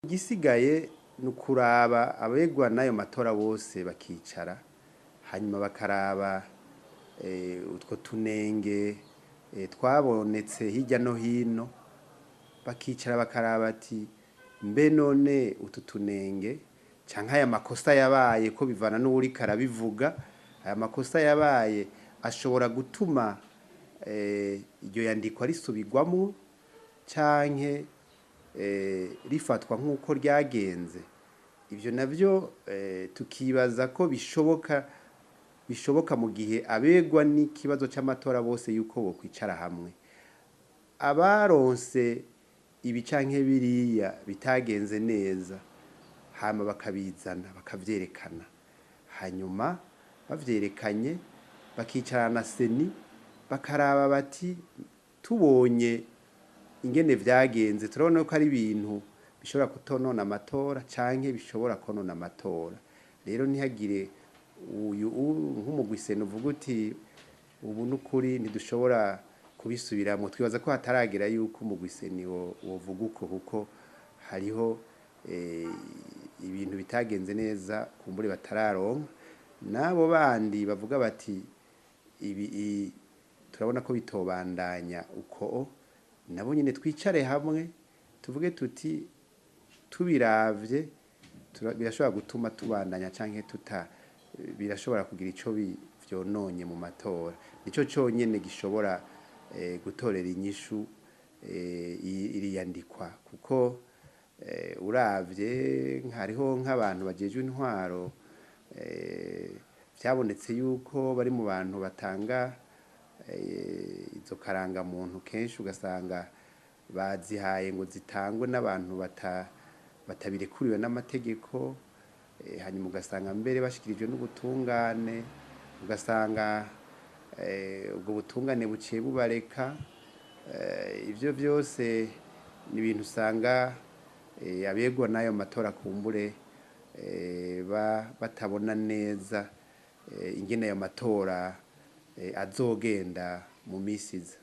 Igisigaye ni ukuraba abegwa n'ayo matora bose bakicara hanyuma bakaraba utwo tunenge twabonetse hirya no hino, bakicara bakaraba ati mbe none utu tunenge canke aya makosa yabaye ko bivana n'uwuriko arabivuga, aya makosa yabaye ashobora gutuma iryo yandikwa risubirwamwo canke rifatwa nk'uko ryagenze. Ivyo navyo tukibaza ko bishoboka mu gihe abegwa n'ikibazo c'amatora bose yuko bokwicara hamwe. Abaronse ibi canke biriya bitagenze neza hama bakabizana bakavyerekana, hanyuma bavyerekanye bakicarana na seni bakaraba bati tubonye ingene vyagenze turabona ko ari ibintu bishobora kutonona amatora canke bishobora konona amatora. Rero ntihagire uyu nk'umugwi seni uvuga uti ubu n'ukuri ntidushobora kubisubiramwo. Twibaza ko hataragera yuko umugwi seni wovuga uko, kuko hariho ibintu bitagenze neza kumbure batararonka, n'abo bandi bavuga bati ibi turabona ko bitobandanya uko, nabo nyene twicare hamwe tuvuge tuti tubiravye birashobora gutuma tubandanya canke birashobora kugira ico vyononye mu matora. Nico conyene gishobora gutorera inyishu iriyandikwa, kuko uravye hariho nk'abantu bajejwe intwaro vyabonetse yuko bari mu bantu batanga izo karangamuntu, kenshi ugasanga bazihaye ngo zitangwe n'abantu batabirekuriwe n'amategeko, hanyuma ugasanga mbere bashikirijwe n'ubutungane, ugasanga ubwo butungane buciye bubareka. Ivyo vyose ni ibintu usanga abegwa n'ayo matora kumbure batabona neza ingene ayo matora azogenda mu misi iza.